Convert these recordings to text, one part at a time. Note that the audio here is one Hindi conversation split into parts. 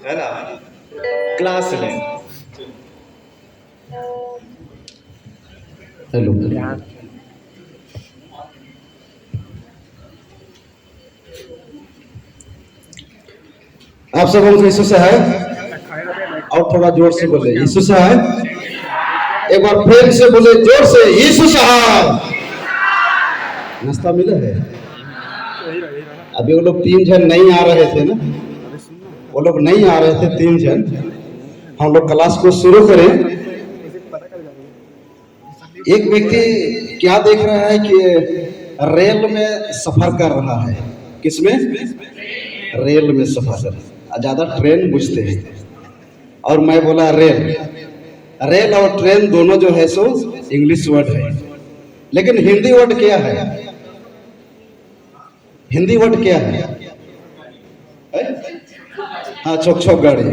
है ना, क्लास लें। हेलो, आप सब हमको यीशु से है और थोड़ा जोर से बोले यीशु से है। एक बार प्रेम से बोले जोर से यीशु से है। नाश्ता मिला है? अभी वो लोग 3 जन नहीं आ रहे थे ना, वो लोग नहीं आ रहे थे 3 जन। हम लोग क्लास को शुरू करें। एक व्यक्ति क्या देख रहा है कि रेल में सफर कर रहा है। किसमें? रेल में सफर। ज्यादा ट्रेन बुझते हैं और मैं बोला रेल। रेल और ट्रेन दोनों जो है सो इंग्लिश वर्ड है, लेकिन हिंदी वर्ड क्या है? हिंदी वर्ड क्या है? हाँ, छोक छोक गाड़ी।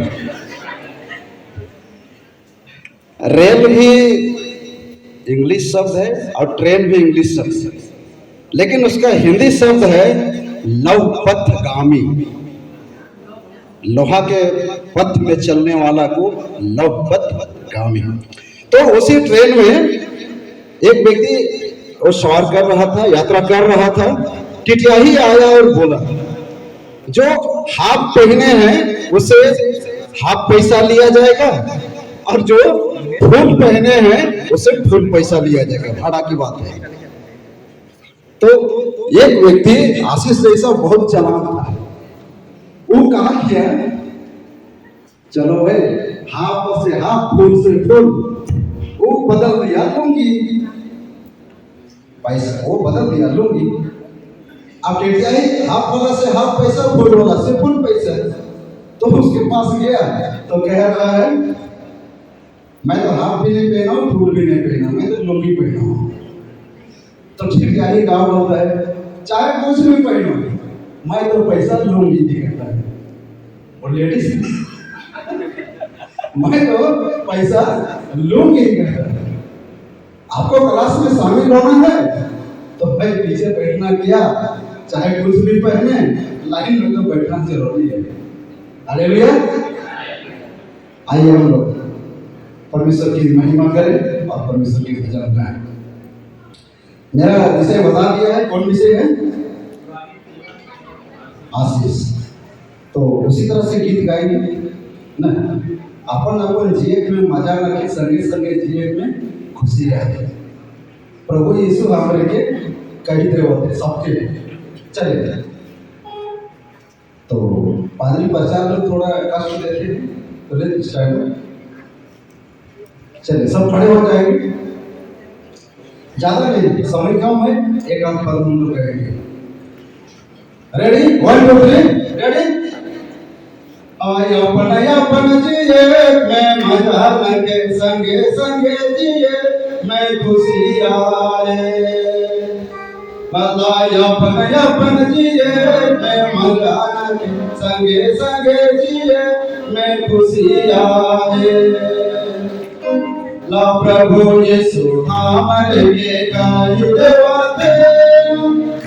रेल भी इंग्लिश शब्द है और ट्रेन भी इंग्लिश शब्द है, लेकिन उसका हिंदी शब्द है लौपथगामी। लोहा के पथ में चलने वाला को लौपथगामी। तो उसी ट्रेन में एक व्यक्ति वो सवार कर रहा था, यात्रा कर रहा था। टिटियाही आया और बोला जो हाफ पहने हैं उससे हाफ पैसा लिया जाएगा और जो फुल पहने हैं उससे फुल पैसा लिया जाएगा। भाड़ा की बात है। तो एक व्यक्ति आशीष जैसा बहुत चालाक था। वो कहा क्या, चलो भाई हाफ से हाफ फुल से फुल, वो बदल दिया लूंगी पैसा, वो बदल दिया लूंगी। अब टिटियाही हाफ वाला से हाफ पैसा, फुल वाला से फुल पैसा। तो उसके पास गया तो कह रहा है मैं तो हाफ भी नहीं पहना हूँ, फुल भी नहीं पहना, मैं तो लुंगी पहना हूँ। तो टिटियाही कहा बोलता है चाहे कुछ भी पहनो, मैं तो पैसा लूंगी नहीं कहता है। और लेडीज मैं तो पैसा लूंगी कहता है। आपको क्लास में शामिल होना है तो भाई पीछे बैठना किया, चाहे कुछ भी पहने, लाइन में तो बैठना जरूरी है। हालेलुया। आइए हम लोग परमेश्वर की महिमा करें और परमेश्वर की भजन गाएं। मेरा विषय बता दिया है, कौन विषय है? आशीष। तो उसी तरह से गीत गाएंगे ना। अपन अपन जीवन में मजा रखे, संगे संगे जीवन में खुशी रहे। प्रभु यीशु हमारे के कई देव होते सबके चले। तो पादरी प्रचार में थोड़ा कष्ट देते हैं, तो ले इस टाइम में चले सब खड़े हो जाएंगे। ज्यादा नहीं, समय कम है, एक आध पद हम लोग कहेंगे। Ready 1 2 3 ready. आया अपन जिए मैं मजा लगे, संगे संगे जिए मैं खुशी आए। बताया अपन जिए मैं मजा लगे, संगे संगे जिए मैं खुशी आए। ला प्रभु यीशु हमारे के गाय देवते,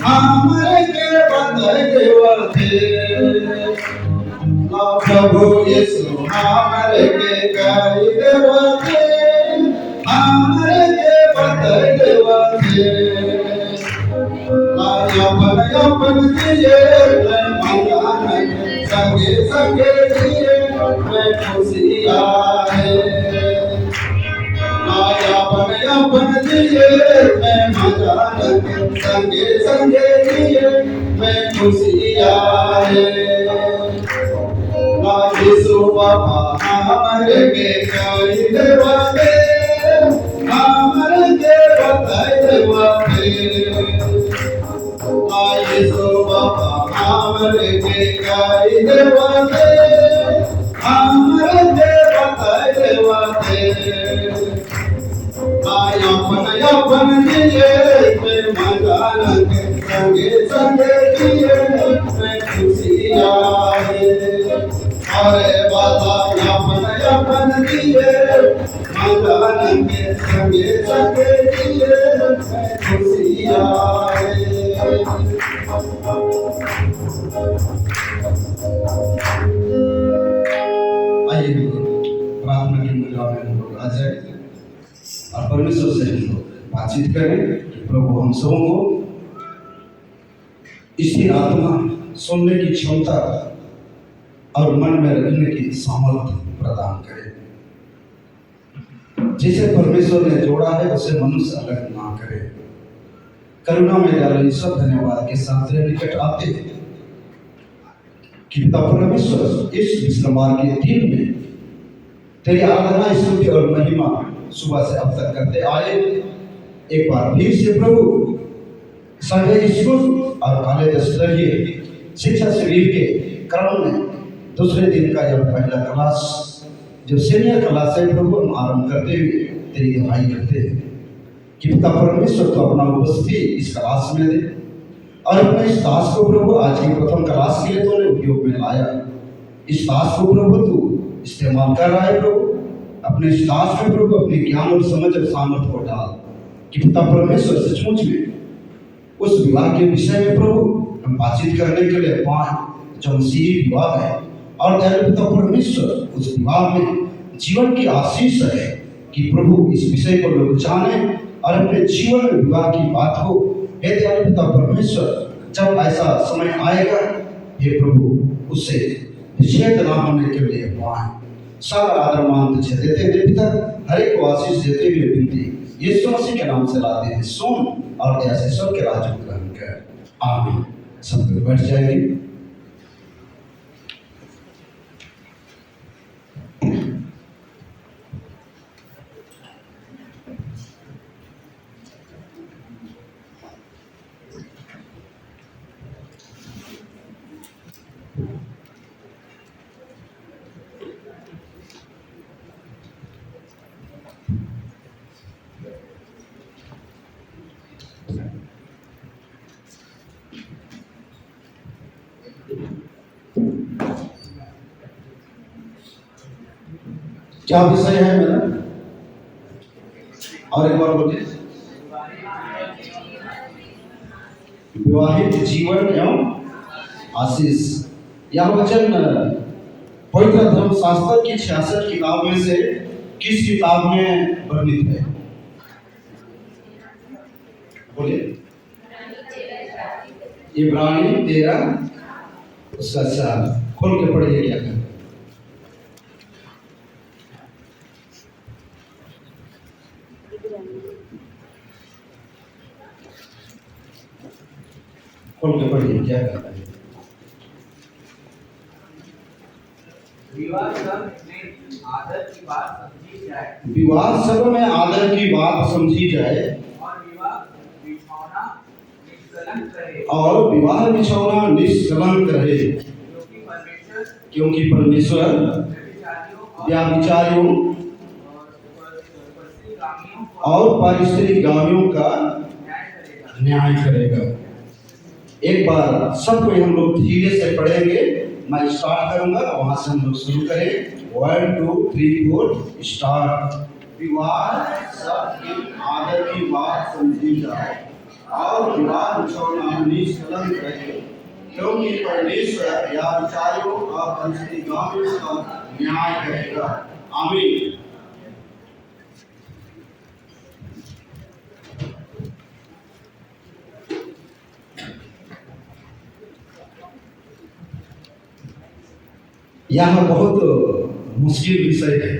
हमारे के बंधे देवते। प्रभु यीशु हमारे के गाय देवते, हमारे के बंधे देवते। अपन जिए मैं मजा लगे, संगे संगे जिए मैं खुशी आए। अपन जिए मैं मजा लगे, संगे संगे जिए मैं खुशी आए। यीशु बाबा हमारे के गाय देवते, हमारे के बंधे देवते। यीशु बाबा हमारे के गाय देवते, हमारे के बंधे देवते। अपन जिए मैं मजा लगे, संगे संगे जिए मैं खुशी आए। अरे बाबा अपन जिए मजा लगे, संगे संगे जिए मैं खुशी आए। आइए प्रार्थना की मुद्रा में हम लोग आ जाए और परमेश्वर से हम लोग बातचीत करें कि प्रभु हम सबों को स्थिर आत्मा, सुनने की क्षमता और मन में रखने की सामर्थ्य प्रदान करे। जिसे परमेश्वर ने जोड़ा है उसे मनुष्य अलग ना करे। करुणा में दयालु ईश्वर धन्यवाद के साथ तेरे निकट आते हैं कि पिता परमेश्वर इस विश्रामवार के दिन में तेरी आराधना, स्तुति और महिमा सुबह से अब तक करते आए। एक बार फिर से प्रभु संडे स्कूल और कॉलेज स्तरीय शिक्षा शिविर के क्रम में दूसरे दिन का जब पहला क्लास जो सीनियर क्लास है प्रभु हम आरंभ करते हुए तेरी दुहाई करते हैं कि पिता परमेश्वर तो अपना उपस्थिति इस क्लास में दे और अपने इस दास को प्रभु आज की प्रथम क्लास के लिए तूने उपयोग में लाया। इस दास को प्रभु तू इस्तेमाल कर रहा है प्रभु। अपने इस दास में प्रभु अपने ज्ञान और समझ और सामर्थ्य को डाल कि पिता परमेश्वर सचमुच में उस विवाह के विषय में प्रभु हम बातचीत करने के लिए पाए जो मसीही विवाह है और दयालु पिता परमेश्वर उस विवाह में जीवन की आशीष है कि प्रभु इस विषय को लोग जाने और अपने जीवन में विवाह की बात हो। हे दयालु पिता परमेश्वर, जब ऐसा समय आएगा हे प्रभु उससे विच्छेद ना होने के लिए पाए। सारा आदर मान तुझे देते हुए पिता, हर एक को आशीष देते हुए विनती यीशु मसीह के नाम से लाते हैं। सुन और दया से स्वर्ग के राज्य को ग्रहण कर। आमीन। सब लोग बैठ जाएंगे। क्या विषय है मेरा? और एक बार बोलिए। विवाहित जीवन एवं आशीष। यह वचन पवित्र धर्मशास्त्र की 66 किताब में से किस किताब में वर्णित है? बोलिए। इब्रानी 13 उसका 4 खोल के पढ़िए। क्या है? खोल के पढ़िए। क्या कहता है? विवाह सब में आदर की बात समझी जाए। विवाह सब में आदर की बात समझी जाए और विवाह बिछौना निष्कलंक रहे। और विवाह बिछौना निष्कलंक रहे क्योंकि परमेश्वर व्यभिचारियों और परस्त्रीगामियों का न्याय करेगा। एक बार सबको हम लोग धीरे से पढ़ेंगे। मैं स्टार्ट करूंगा, वहां से हम लोग शुरू करें। 1 2 3 4 स्टार्ट। विवाह सब की आदर की बात समझी जाए और विवाह बिछौना निष्कलंक रहे क्योंकि परमेश्वर व्यभिचारियों और परस्त्रीगामियों का न्याय करेगा। आमीन। यह बहुत मुश्किल विषय है।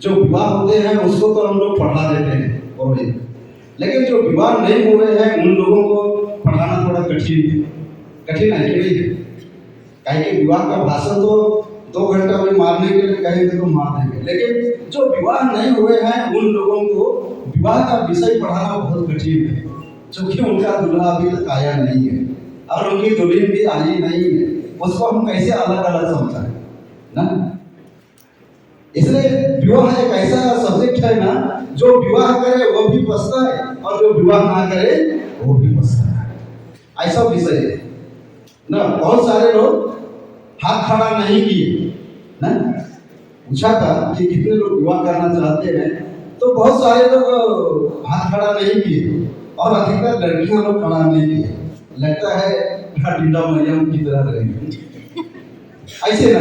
जो विवाह होते हैं उसको तो हम लोग पढ़ा देते हैं और लेकिन जो विवाह नहीं हुए हैं उन लोगों को पढ़ाना थोड़ा कठिन है कि नहीं? कहीं के विवाह का भाषण तो 2 घंटा में मारने के लिए कहेंगे तो मार देंगे, लेकिन जो विवाह नहीं हुए हैं उन लोगों को विवाह का विषय पढ़ाना बहुत कठिन है, क्योंकि उनका दूल्हा अभी तक आया नहीं है और उनकी दुल्हन भी आई नहीं है। उसको हम कैसे अलग अलग समझाएं ना? इसलिए विवाह एक ऐसा सब्जेक्ट है ना, जो विवाह करे वो भी पछता है और जो विवाह ना करे वो भी पछता है। ऐसा विषय है ना। बहुत सारे लोग हाथ खड़ा नहीं किए ना। पूछा था कि कितने लोग विवाह करना चाहते हैं, तो बहुत सारे लोग हाथ खड़ा नहीं किए और अधिकतर लड़कियां लोग खड़ा नहीं किए। लगता है ढीला मरियम की तरह रहेंगे, ऐसे ना।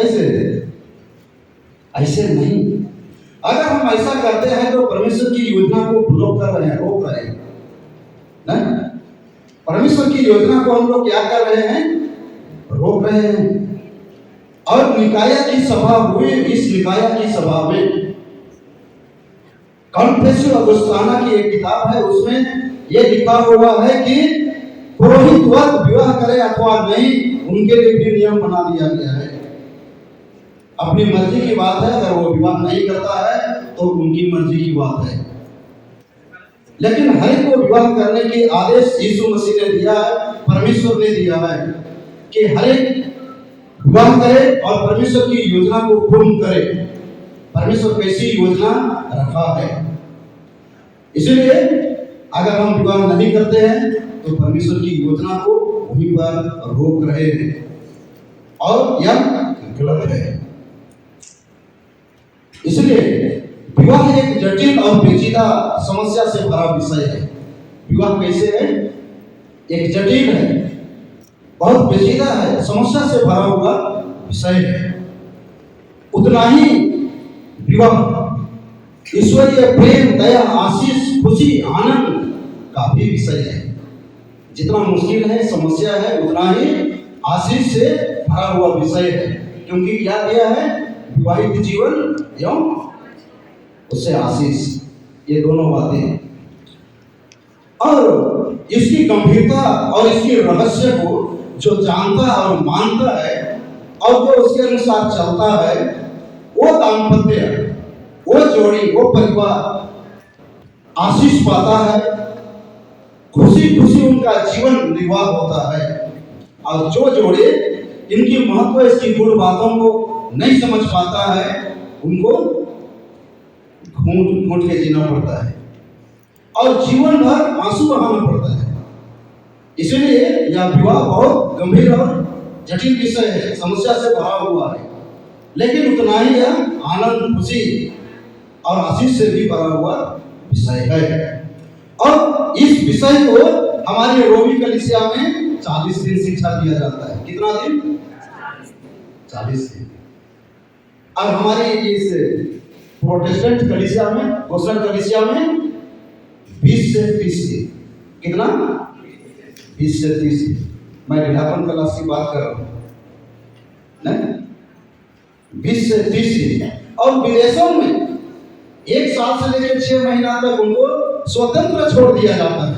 ऐसे ऐसे नहीं। अगर हम ऐसा करते हैं तो परमेश्वर की योजना को ब्लॉक कर रहे हैं, रोक रहे हैं ना। परमेश्वर की योजना को हम लोग क्या कर रहे हैं, रोक रहे हैं। और निकाया की सभा हुई, इस निकाया की सभा में कॉन्फेसियो ऑगस्टाना की एक किताब है, उसमें यह लिखा हुआ है कि पुरोहित वर्ग विवाह करे अथवा नहीं, उनके लिए भी नियम बना दिया गया है। अपनी मर्जी की बात है, अगर वो विवाह नहीं करता है तो उनकी मर्जी की बात है। लेकिन हर एक को विवाह करने की आदेश यीशु मसीह ने दिया है, परमेश्वर ने दिया है कि हर एक विवाह करे और परमेश्वर की योजना को पूर्ण करे। परमेश्वर कैसी योजना रखा है, इसलिए अगर हम विवाह नहीं करते हैं तो परमेश्वर की योजना को वहीं पर रोक रहे हैं और यह गलत है। इसलिए विवाह एक जटिल और पेचीदा समस्या से भरा विषय है। विवाह कैसे है, एक जटिल है, बहुत पेचीदा है, समस्या से भरा हुआ विषय है। उतना ही विवाह ईश्वरीय प्रेम, दया, आशीष, खुशी, आनंद का भी विषय है। जितना मुश्किल है, समस्या है, उतना ही आशीष से भरा हुआ विषय है। क्योंकि क्या दिया है, विवाहित जीवन एवं उससे आशीष, ये दोनों बातें। और इसकी गंभीरता और इसके रहस्य को जो जानता और मानता है और जो उसके अनुसार चलता है, वो दाम्पत्य, वो जोड़ी, वो परिवार आशीष पाता है, खुशी खुशी उनका जीवन निर्वाह होता है। और जो जोड़े इनकी महत्व, इसकी गुण बातों को नहीं समझ पाता है, उनको घूट घूट के जीना पड़ता है और जीवन भर आंसू बहाना पड़ता है। इसलिए यह विवाह बहुत गंभीर और जटिल विषय है, समस्या से भरा हुआ है, लेकिन उतना ही यह आनंद, खुशी और आशीष से भी भरा हुआ विषय है। और इस विषय को हमारी रोमी कलीसिया में 40 दिन शिक्षा दिया जाता है। कितना दिन? 40 दिन। और हमारी इस प्रोटेस्टेंट कलीसिया में, मुस्लिम कलीसिया में 20 से 30 दिन। कितना? 20 से 30 दिन। मैं ढिलापन क्लास की बात कर रहा हूँ ना, 20 से 30 दिन। और विदेशों में 1 साल से लेकर 6 महीना तक उनको स्वतंत्र छोड़ दिया जाता है।